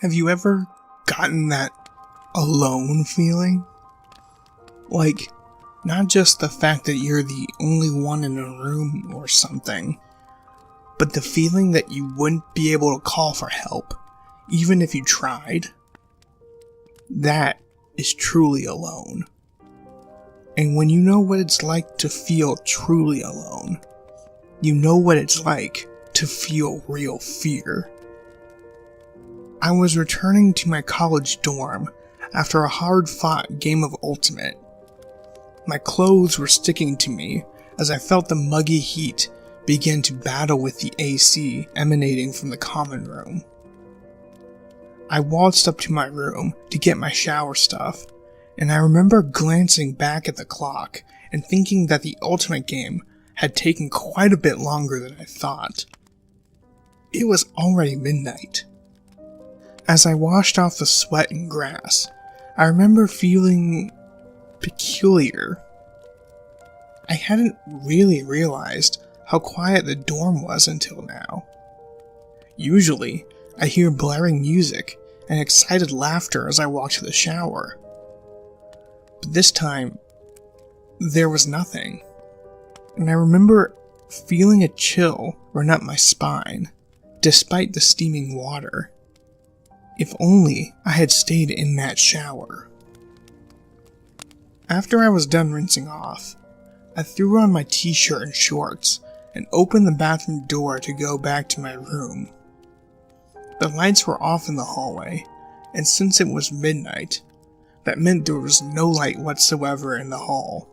Have you ever gotten that alone feeling? Like, not just the fact that you're the only one in a room or something, but the feeling that you wouldn't be able to call for help, even if you tried. That is truly alone. And when you know what it's like to feel truly alone, you know what it's like to feel real fear. I was returning to my college dorm after a hard-fought game of Ultimate. My clothes were sticking to me as I felt the muggy heat begin to battle with the AC emanating from the common room. I waltzed up to my room to get my shower stuff, and I remember glancing back at the clock and thinking that the Ultimate game had taken quite a bit longer than I thought. It was already midnight. As I washed off the sweat and grass, I remember feeling peculiar. I hadn't really realized how quiet the dorm was until now. Usually, I hear blaring music and excited laughter as I walk to the shower. But this time, there was nothing. And I remember feeling a chill run up my spine, despite the steaming water. If only I had stayed in that shower. After I was done rinsing off, I threw on my t-shirt and shorts and opened the bathroom door to go back to my room. The lights were off in the hallway, and since it was midnight, that meant there was no light whatsoever in the hall.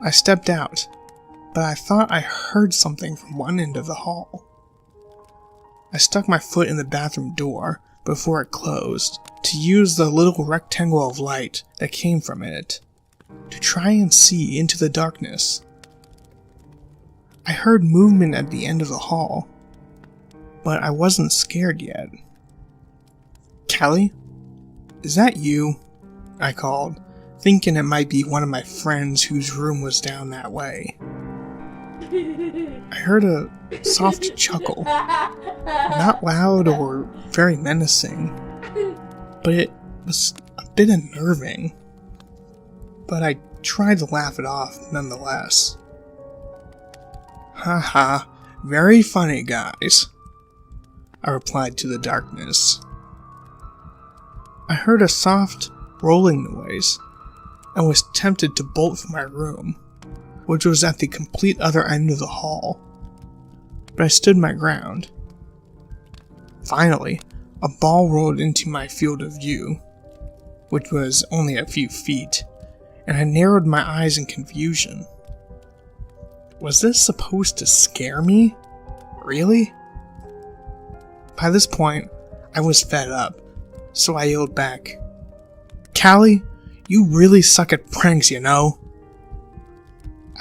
I stepped out, but I thought I heard something from one end of the hall. I stuck my foot in the bathroom door before it closed to use the little rectangle of light that came from it to try and see into the darkness. I heard movement at the end of the hall, but I wasn't scared yet. "Kelly? Is that you?" I called, thinking it might be one of my friends whose room was down that way. I heard a soft chuckle, not loud or very menacing, but it was a bit unnerving. But I tried to laugh it off nonetheless. "Haha, very funny, guys," I replied to the darkness. I heard a soft, rolling noise, and was tempted to bolt from my room, which was at the complete other end of the hall. But I stood my ground. Finally, a ball rolled into my field of view, which was only a few feet, and I narrowed my eyes in confusion. Was this supposed to scare me? Really? By this point, I was fed up, so I yelled back, "Callie, you really suck at pranks, you know."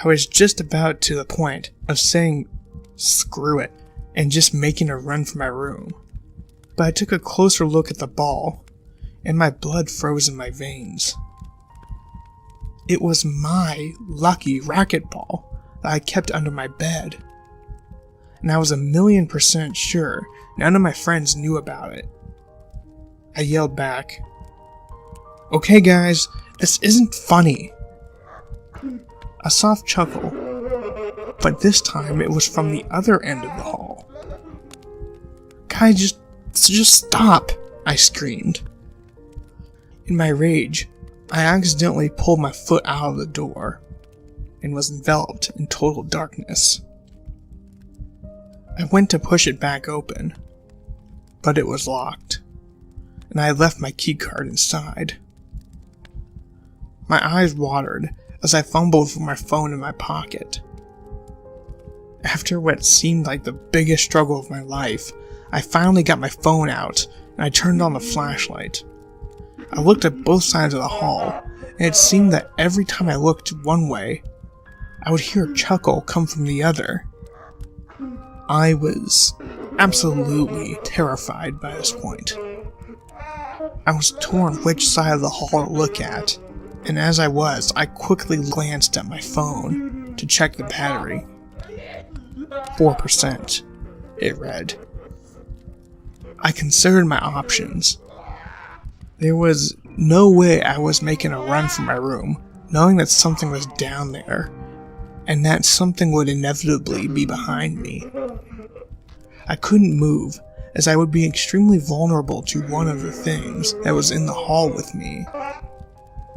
I was just about to the point of saying screw it and just making a run for my room, but I took a closer look at the ball, and my blood froze in my veins. It was my lucky racquetball that I kept under my bed, and I was 1,000,000% sure none of my friends knew about it. I yelled back, "Okay guys, this isn't funny." A soft chuckle, but this time it was from the other end of the hall. "Guys, just stop," I screamed. In my rage, I accidentally pulled my foot out of the door and was enveloped in total darkness. I went to push it back open, but it was locked, and I had left my keycard inside. My eyes watered as I fumbled for my phone in my pocket. After what seemed like the biggest struggle of my life, I finally got my phone out and I turned on the flashlight. I looked at both sides of the hall, and it seemed that every time I looked one way, I would hear a chuckle come from the other. I was absolutely terrified by this point. I was torn which side of the hall to look at, and as I was, I quickly glanced at my phone to check the battery. 4%, it read. I considered my options. There was no way I was making a run for my room, knowing that something was down there, and that something would inevitably be behind me. I couldn't move, as I would be extremely vulnerable to one of the things that was in the hall with me.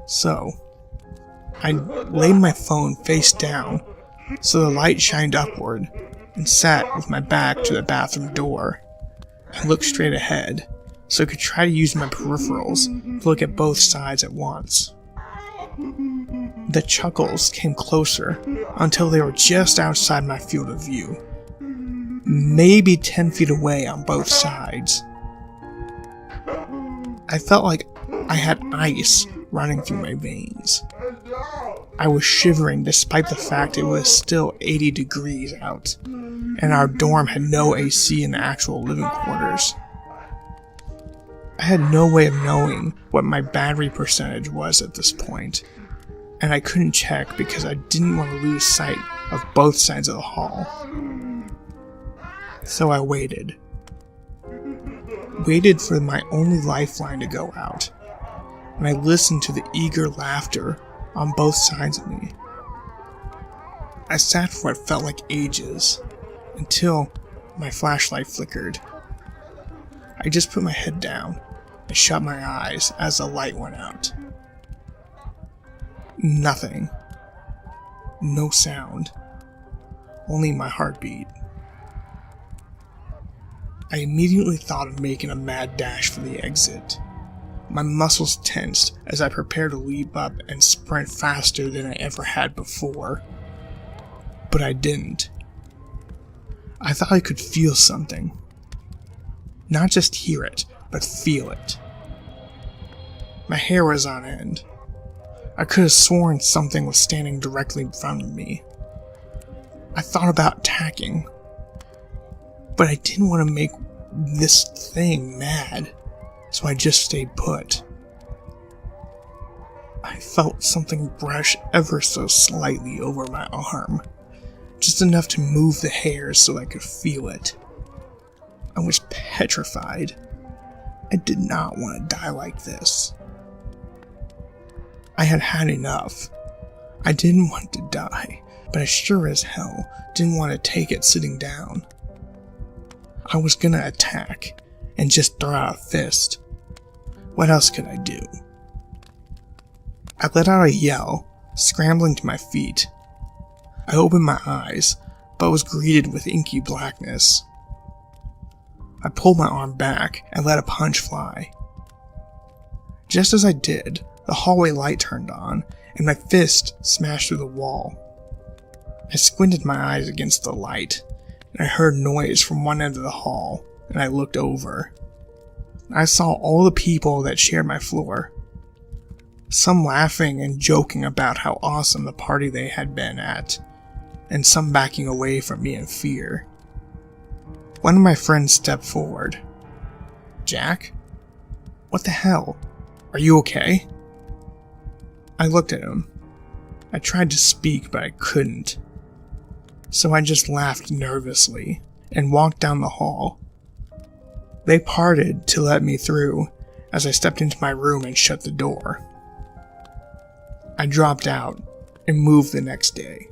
So, I laid my phone face down so the light shined upward and sat with my back to the bathroom door. I looked straight ahead so I could try to use my peripherals to look at both sides at once. The chuckles came closer until they were just outside my field of view, maybe 10 feet away on both sides. I felt like I had ice running through my veins. I was shivering despite the fact it was still 80 degrees out, and our dorm had no AC in the actual living quarters. I had no way of knowing what my battery percentage was at this point, and I couldn't check because I didn't want to lose sight of both sides of the hall. So I waited. Waited for my only lifeline to go out, and I listened to the eager laughter on both sides of me. I sat for what felt like ages, until my flashlight flickered. I just put my head down and shut my eyes as the light went out. Nothing. No sound. Only my heartbeat. I immediately thought of making a mad dash for the exit. My muscles tensed as I prepared to leap up and sprint faster than I ever had before. But I didn't. I thought I could feel something. Not just hear it, but feel it. My hair was on end. I could have sworn something was standing directly in front of me. I thought about attacking, but I didn't want to make this thing mad, so I just stayed put. I felt something brush ever so slightly over my arm, just enough to move the hairs so I could feel it. I was petrified. I did not want to die like this. I had had enough. I didn't want to die, but I sure as hell didn't want to take it sitting down. I was gonna attack and just throw out a fist. What else could I do? I let out a yell, scrambling to my feet. I opened my eyes, but was greeted with inky blackness. I pulled my arm back and let a punch fly. Just as I did, the hallway light turned on, and my fist smashed through the wall. I squinted my eyes against the light, and I heard noise from one end of the hall, and I looked over. I saw all the people that shared my floor. Some laughing and joking about how awesome the party they had been at, and some backing away from me in fear. One of my friends stepped forward. "Jack? What the hell? Are you okay?" I looked at him. I tried to speak, but I couldn't. So I just laughed nervously and walked down the hall. They parted to let me through as I stepped into my room and shut the door. I dropped out and moved the next day.